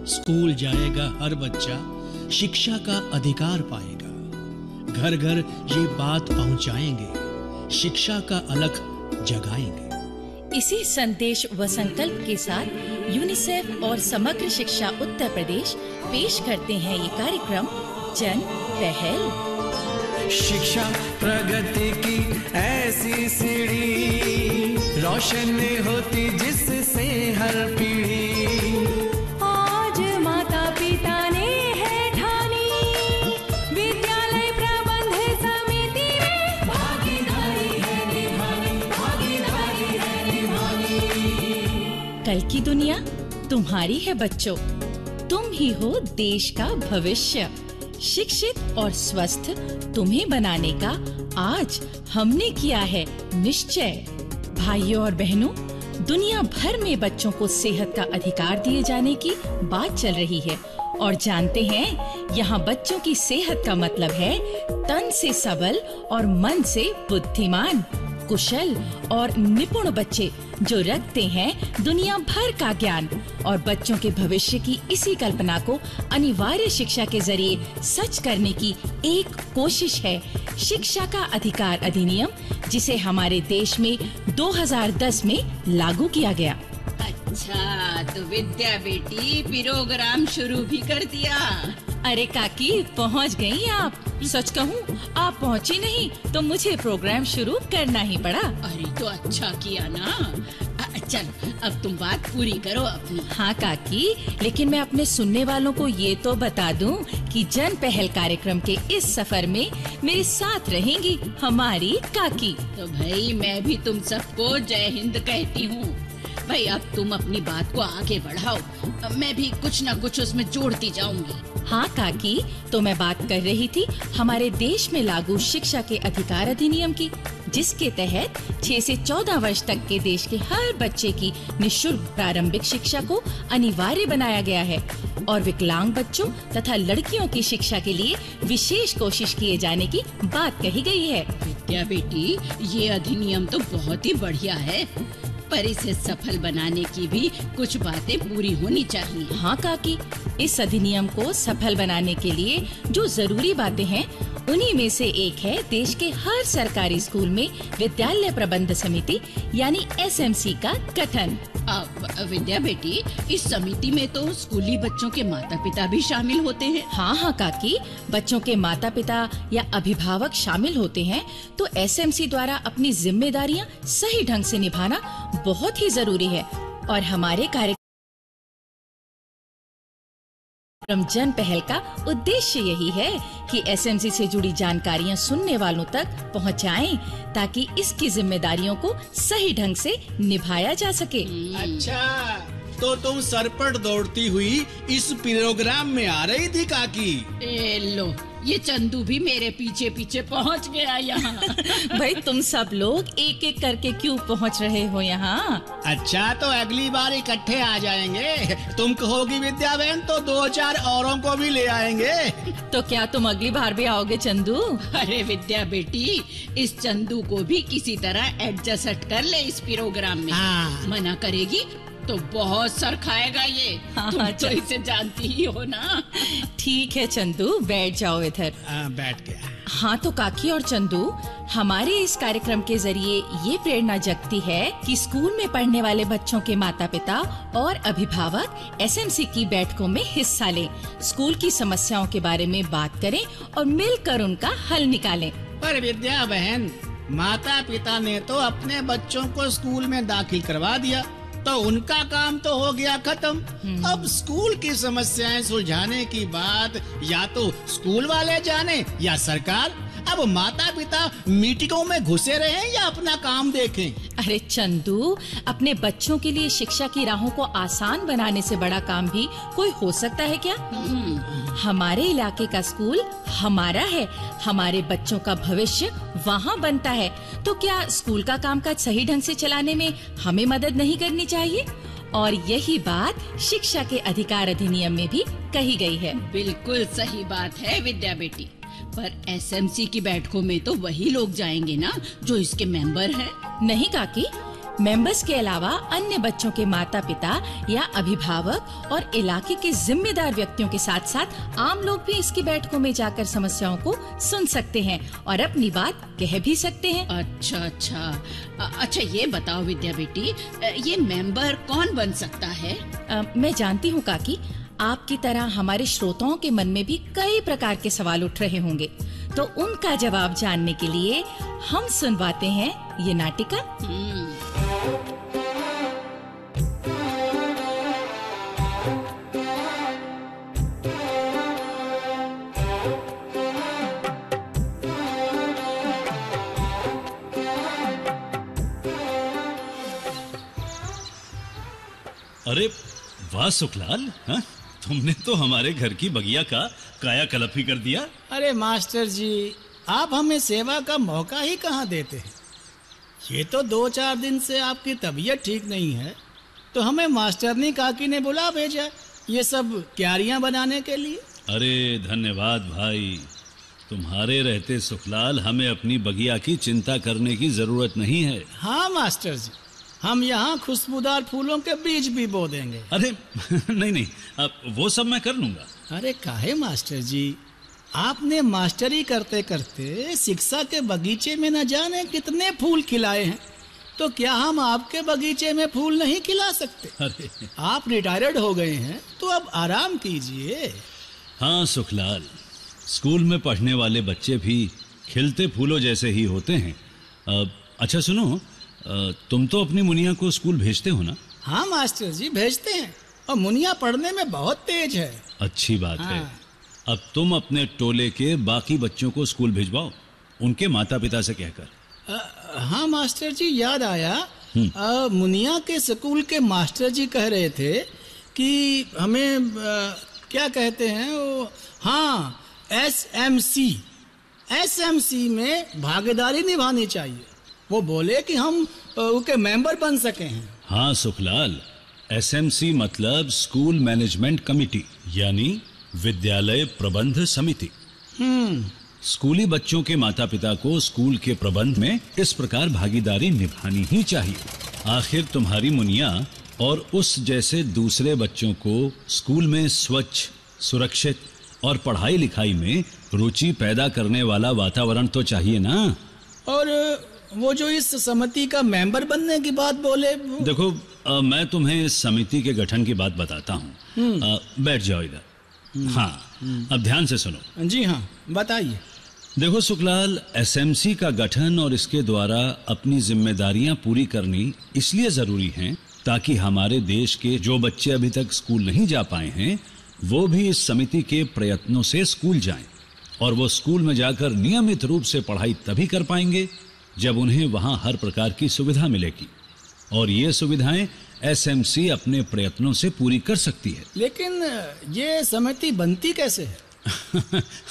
School जाएगा हर बच्चा, शिक्षा का अधिकार पाएगा। घर घर ये बात पहुंचाएंगे, शिक्षा का अलख जगाएंगे। इसी संदेश व संकल्प के साथ यूनिसेफ और समग्र शिक्षा उत्तर प्रदेश पेश करते हैं ये कार्यक्रम जन पहल। शिक्षा प्रगति की ऐसी सीढ़ी, रोशन होती जिससे हर पीढ़ी। आज माता पिता ने है ठानी, विद्यालय प्रबंध समिति में भागीदारी है निभानी, भागीदारी है निभानी। कल की दुनिया तुम्हारी है बच्चों, तुम ही हो देश का भविष्य। शिक्षित और स्वस्थ तुम्हें बनाने का आज हमने किया है निश्चय। भाइयों और बहनों, दुनिया भर में बच्चों को सेहत का अधिकार दिए जाने की बात चल रही है और जानते हैं यहाँ बच्चों की सेहत का मतलब है तन से सबल और मन से बुद्धिमान, कुशल और निपुण बच्चे जो रखते हैं दुनिया भर का ज्ञान। और बच्चों के भविष्य की इसी कल्पना को अनिवार्य शिक्षा के जरिए सच करने की एक कोशिश है शिक्षा का अधिकार अधिनियम, जिसे हमारे देश में 2010 में लागू किया गया। अच्छा, तो विद्या बेटी प्रोग्राम शुरू भी कर दिया। अरे काकी, पहुंच गई आप। सच कहूँ, आप पहुंची नहीं तो मुझे प्रोग्राम शुरू करना ही पड़ा। अरे तो अच्छा किया ना। चल, अब तुम बात पूरी करो अपनी। हाँ काकी, लेकिन मैं अपने सुनने वालों को ये तो बता दूं कि जन पहल कार्यक्रम के इस सफर में मेरे साथ रहेंगी हमारी काकी। तो भाई मैं भी तुम सबको जय हिंद कहती हूँ। भाई अब तुम अपनी बात को आगे बढ़ाओ, मैं भी कुछ न कुछ उसमें जोड़ती जाऊंगी। हाँ काकी, तो मैं बात कर रही थी हमारे देश में लागू शिक्षा के अधिकार अधिनियम की, जिसके तहत 6 से 14 वर्ष तक के देश के हर बच्चे की निशुल्क प्रारंभिक शिक्षा को अनिवार्य बनाया गया है और विकलांग बच्चों तथा लड़कियों की शिक्षा के लिए विशेष कोशिश किए जाने की बात कही गई है। विद्या बेटी, ये अधिनियम तो बहुत ही बढ़िया है, पर इसे सफल बनाने की भी कुछ बातें पूरी होनी चाहिए। हाँ काकी, इस अधिनियम को सफल बनाने के लिए जो जरूरी बातें हैं, उन्हीं में से एक है देश के हर सरकारी स्कूल में विद्यालय प्रबंध समिति यानी SMC का गठन। विद्या बेटी, इस समिति में तो स्कूली बच्चों के माता पिता भी शामिल होते हैं। हाँ काकी, बच्चों के माता पिता या अभिभावक शामिल होते हैं तो SMC द्वारा अपनी जिम्मेदारियाँ सही ढंग से निभाना बहुत ही जरूरी है। और हमारे कार्यक्रम जन पहल का उद्देश्य यही है कि SMC से जुड़ी जानकारियाँ सुनने वालों तक पहुँचाएं, ताकि इसकी जिम्मेदारियों को सही ढंग से निभाया जा सके। अच्छा, तो तुम सर पर दौड़ती हुई इस प्रोग्राम में आ रही थी काकी? लो, ये चंदू भी मेरे पीछे पीछे पहुंच गया यहाँ। भाई तुम सब लोग एक एक करके क्यों पहुँच रहे हो यहाँ? अच्छा, तो अगली बार इकट्ठे आ जाएंगे। तुम कहोगी विद्या बहन तो 2-4 औरों को भी ले आएंगे। तो क्या तुम अगली बार भी आओगे चंदू? अरे विद्या बेटी, इस चंदू को भी किसी तरह एडजस्ट कर ले इस प्रोग्राम में। हाँ। मना करेगी तो बहुत सर खाएगा ये। हाँ, तुम तो इसे जानती ही हो ना। ठीक है चंदू, बैठ जाओ इधर। बैठ गया। हाँ तो काकी और चंदू, हमारे इस कार्यक्रम के जरिए ये प्रेरणा जगती है कि स्कूल में पढ़ने वाले बच्चों के माता पिता और अभिभावक SMC की बैठकों में हिस्सा लें, स्कूल की समस्याओं के बारे में बात करें और मिलकर उनका हल निकालें। पर विद्या बहन, माता पिता ने तो अपने बच्चों को स्कूल में दाखिल करवा दिया, तो उनका काम तो हो गया खत्म। अब स्कूल की समस्याएं सुलझाने की बात या तो स्कूल वाले जाने या सरकार। अब माता पिता मीटिंगों में घुसे रहें या अपना काम देखें। अरे चंदू, अपने बच्चों के लिए शिक्षा की राहों को आसान बनाने से बड़ा काम भी कोई हो सकता है क्या? हमारे इलाके का स्कूल हमारा है, हमारे बच्चों का भविष्य वहाँ बनता है, तो क्या स्कूल का कामकाज सही ढंग से चलाने में हमें मदद नहीं करनी चाहिए? और यही बात शिक्षा के अधिकार अधिनियम में भी कही गई है। बिल्कुल सही बात है विद्या बेटी, पर SMC की बैठकों में तो वही लोग जाएंगे ना जो इसके मेंबर हैं। नहीं काकी, मेंबर्स के अलावा अन्य बच्चों के माता पिता या अभिभावक और इलाके के जिम्मेदार व्यक्तियों के साथ साथ आम लोग भी इसकी बैठकों में जाकर समस्याओं को सुन सकते हैं और अपनी बात कह भी सकते हैं। अच्छा ये बताओ विद्या बेटी, ये मेंबर कौन बन सकता है? मैं जानती हूँ काकी, आपकी तरह हमारे श्रोताओं के मन में भी कई प्रकार के सवाल उठ रहे होंगे, तो उनका जवाब जानने के लिए हम सुनवाते हैं ये नाटिका। अरे वाह सुखलाल, हाँ? तुमने तो हमारे घर की बगिया का कायाकल्प ही कर दिया। अरे मास्टर जी, आप हमें सेवा का मौका ही कहाँ देते हैं। ये तो 2-4 दिन से आपकी तबीयत ठीक नहीं है, तो हमें मास्टरनी काकी ने बुला भेजा ये सब क्यारियां बनाने के लिए। अरे धन्यवाद भाई, तुम्हारे रहते सुखलाल हमें अपनी बगिया की चिंता करने की जरूरत नहीं है। हाँ मास्टर जी, हम यहाँ खुशबूदार फूलों के बीज भी बो देंगे। अरे नहीं, अब वो सब मैं कर लूंगा। अरे काहे मास्टर जी, आपने मास्टरी करते करते शिक्षा के बगीचे में न जाने कितने फूल खिलाए हैं, तो क्या हम आपके बगीचे में फूल नहीं खिला सकते? अरे आप रिटायर्ड हो गए हैं तो अब आराम कीजिए। हाँ सुखलाल, स्कूल में पढ़ने वाले बच्चे भी खिलते फूलों जैसे ही होते हैं। अच्छा सुनो, तुम तो अपनी मुनिया को स्कूल भेजते हो ना? हाँ मास्टर जी, भेजते हैं, और मुनिया पढ़ने में बहुत तेज है। अच्छी बात हाँ। है। अब तुम अपने टोले के बाकी बच्चों को स्कूल भेजवाओ, उनके माता पिता से कहकर। हाँ मास्टर जी, याद आया, मुनिया के स्कूल के मास्टर जी कह रहे थे कि हमें क्या कहते हैं वो, हाँ एसएमसी में भागीदारी निभानी चाहिए। वो बोले कि हम उनके मेंबर बन सके हैं। हाँ सुखलाल, एसएमसी मतलब स्कूल मैनेजमेंट कमेटी, यानी विद्यालय प्रबंध समिति। स्कूली बच्चों के माता पिता को स्कूल के प्रबंध में इस प्रकार भागीदारी निभानी ही चाहिए। आखिर तुम्हारी मुनिया और उस जैसे दूसरे बच्चों को स्कूल में स्वच्छ, सुरक्षित और पढ़ाई लिखाई में रुचि पैदा करने वाला वातावरण तो चाहिए ना। और वो जो इस समिति का मेंबर बनने की बात बोले, देखो मैं तुम्हें इस समिति के गठन की बात बताता हूँ। बैठ जाओ इधर। हाँ, अब ध्यान से सुनो। जी हाँ, बताइए। देखो सुखलाल, एसएमसी का गठन और इसके द्वारा अपनी जिम्मेदारियां पूरी करनी इसलिए जरूरी हैं ताकि हमारे देश के जो बच्चे अभी तक स्कूल नहीं जा पाए हैं वो भी इस समिति के प्रयत्नों से स्कूल जाएं, और वो स्कूल में जाकर नियमित रूप से पढ़ाई तभी कर पाएंगे जब उन्हें वहां हर प्रकार की सुविधा मिलेगी, और ये सुविधाएं एसएमसी अपने प्रयत्नों से पूरी कर सकती है। लेकिन ये समिति बनती कैसे है?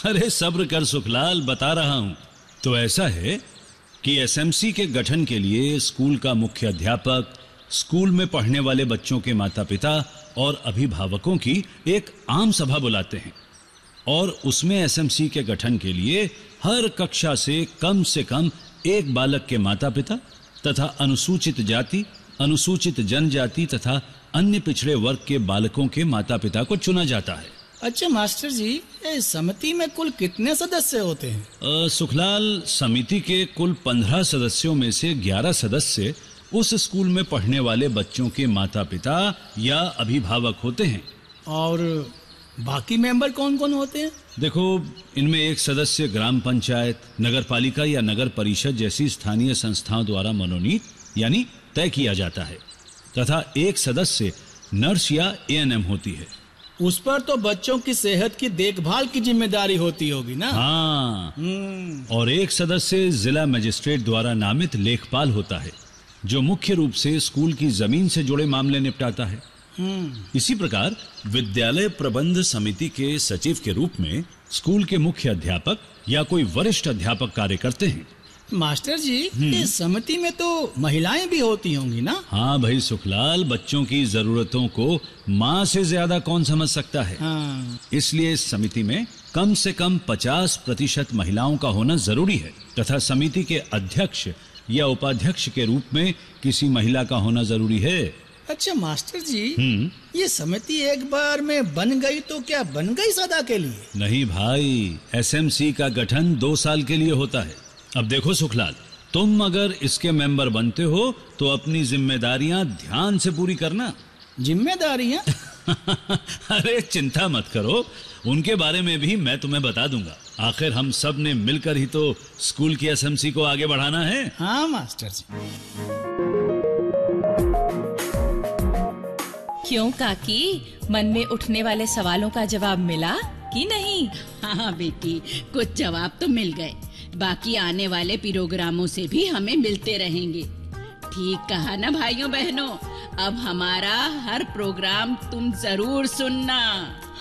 अरे सब्र कर सुखलाल, बता रहा हूं। तो ऐसा है कि एसएमसी के गठन के लिए स्कूल का मुख्य अध्यापक, स्कूल में पढ़ने वाले बच्चों के माता पिता और अभिभावकों की एक आम सभा बुलाते हैं, और उसमें एसएमसी के गठन के लिए हर कक्षा से कम एक बालक के माता पिता तथा अनुसूचित जाति, अनुसूचित जनजाति तथा अन्य पिछड़े वर्ग के बालकों के माता पिता को चुना जाता है। अच्छा मास्टर जी, इस समिति में कुल कितने सदस्य होते हैं? सुखलाल, समिति के कुल 15 सदस्यों में से 11 सदस्य उस स्कूल में पढ़ने वाले बच्चों के माता पिता या अभिभावक होते हैं। और बाकी मेंबर कौन कौन होते हैं? देखो, इनमें एक सदस्य ग्राम पंचायत, नगर पालिका या नगर परिषद जैसी स्थानीय संस्थाओं द्वारा मनोनीत यानी तय किया जाता है, तथा एक सदस्य नर्स या एएनएम होती है। उस पर तो बच्चों की सेहत की देखभाल की जिम्मेदारी होती होगी ना? हाँ। और एक सदस्य जिला मजिस्ट्रेट द्वारा नामित लेखपाल होता है, जो मुख्य रूप से स्कूल की जमीन से जुड़े मामले निपटाता है। इसी प्रकार विद्यालय प्रबंध समिति के सचिव के रूप में स्कूल के मुख्य अध्यापक या कोई वरिष्ठ अध्यापक कार्य करते हैं। मास्टर जी, इस समिति में तो महिलाएं भी होती होंगी ना? हाँ भाई सुखलाल, बच्चों की जरूरतों को माँ से ज्यादा कौन समझ सकता है। हाँ। इसलिए इस समिति में कम से कम 50% महिलाओं का होना जरूरी है, तथा समिति के अध्यक्ष या उपाध्यक्ष के रूप में किसी महिला का होना जरूरी है। अच्छा मास्टर जी, ये समिति एक बार में बन गई तो क्या बन गई सदा के लिए? नहीं भाई, एसएमसी का गठन 2 साल के लिए होता है। अब देखो सुखलाल, तुम अगर इसके मेंबर बनते हो तो अपनी जिम्मेदारियां ध्यान से पूरी करना। जिम्मेदारियां? अरे चिंता मत करो, उनके बारे में भी मैं तुम्हें बता दूंगा। आखिर हम सब ने मिलकर ही तो स्कूल की एसएमसी को आगे बढ़ाना है। हाँ मास्टर जी। क्यों काकी, मन में उठने वाले सवालों का जवाब मिला कि नहीं? हाँ बेटी, कुछ जवाब तो मिल गए। बाकी आने वाले प्रोग्रामों से भी हमें मिलते रहेंगे। ठीक कहा ना भाइयों बहनों, अब हमारा हर प्रोग्राम तुम जरूर सुनना।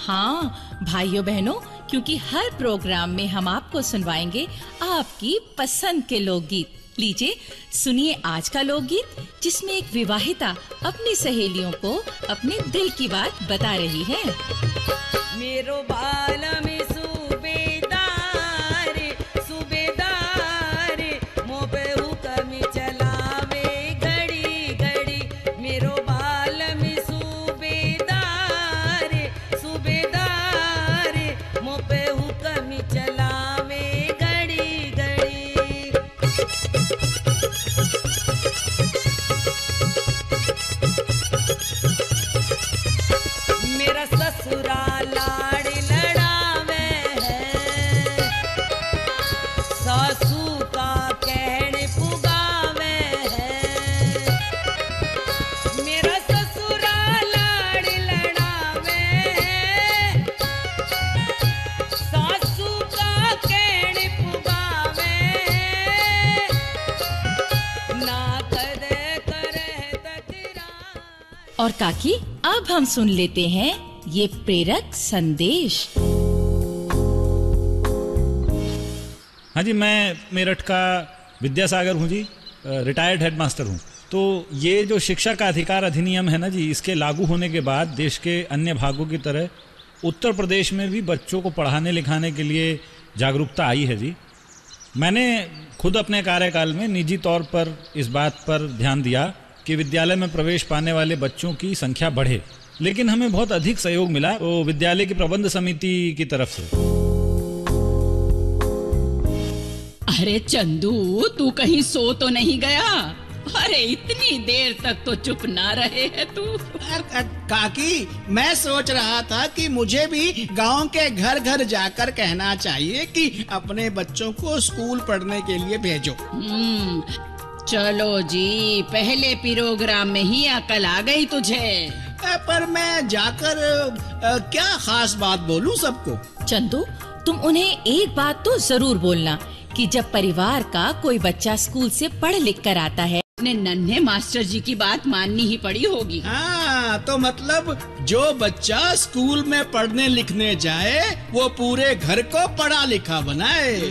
हाँ भाइयों बहनों, क्योंकि हर प्रोग्राम में हम आपको सुनवाएंगे आपकी पसंद के लोकगीत। लीजिए सुनिए आज का लोकगीत, जिसमें एक विवाहिता अपनी सहेलियों को अपने दिल की बात बता रही है। मेरो बाल में सूबेदार सूबेदार मोबे हुक्म चलावे घड़ी घड़ी। मेरो बाल में सूबेदार सूबेदार मोबे हुक्म चलावे घड़ी घड़ी। मेरा ससुराल लाड़ लड़ावे है, सासू का कहने पुगावे है। मेरा ससुराल लाड़ लड़ावे है, सासू का कहने पुगावे है। ना कदे करे तकरार। और काकी, अब हम सुन लेते हैं ये प्रेरक संदेश। हाँ जी, मैं मेरठ का विद्यासागर हूँ जी, रिटायर्ड हेडमास्टर हूँ। तो ये जो शिक्षा का अधिकार अधिनियम है ना जी, इसके लागू होने के बाद देश के अन्य भागों की तरह उत्तर प्रदेश में भी बच्चों को पढ़ाने लिखाने के लिए जागरूकता आई है जी। मैंने खुद अपने कार्यकाल में निजी तौर पर इस बात पर ध्यान दिया कि विद्यालय में प्रवेश पाने वाले बच्चों की संख्या बढ़े, लेकिन हमें बहुत अधिक सहयोग मिला वो विद्यालय की प्रबंध समिति की तरफ से। अरे चंदू, तू कहीं सो तो नहीं गया? अरे इतनी देर तक तो चुप ना रहे है तू। काकी, मैं सोच रहा था कि मुझे भी गांव के घर घर जाकर कहना चाहिए कि अपने बच्चों को स्कूल पढ़ने के लिए भेजो। चलो जी, पहले प्रोग्राम में ही अकल आ गई तुझे। पर मैं जाकर क्या खास बात बोलूं सबको? चंदू, तुम उन्हें एक बात तो जरूर बोलना कि जब परिवार का कोई बच्चा स्कूल से पढ़ लिख कर आता है, अपने नन्हे मास्टर जी की बात माननी ही पड़ी होगी। हाँ, तो मतलब जो बच्चा स्कूल में पढ़ने लिखने जाए वो पूरे घर को पढ़ा लिखा बनाए।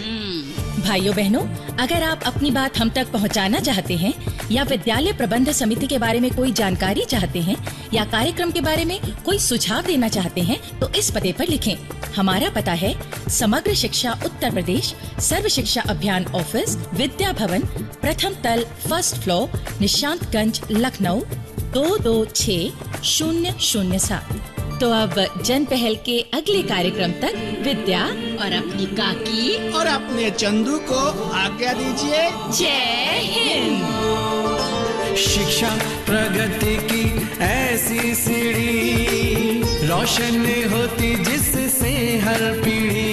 भाइयों बहनों, अगर आप अपनी बात हम तक पहुंचाना चाहते हैं या विद्यालय प्रबंध समिति के बारे में कोई जानकारी चाहते हैं या कार्यक्रम के बारे में कोई सुझाव देना चाहते हैं तो इस पते पर लिखें। हमारा पता है समग्र शिक्षा उत्तर प्रदेश, सर्व शिक्षा अभियान ऑफिस, विद्या भवन, प्रथम तल, फर्स्ट फ्लोर, निशांतगंज, लखनऊ 226007। तो अब जन पहल के अगले कार्यक्रम तक विद्या और अपनी काकी और अपने चंदू को आज्ञा दीजिए। जय हिंद। शिक्षा प्रगति की ऐसी सीढ़ी, रोशन होती जिससे हर पीढ़ी।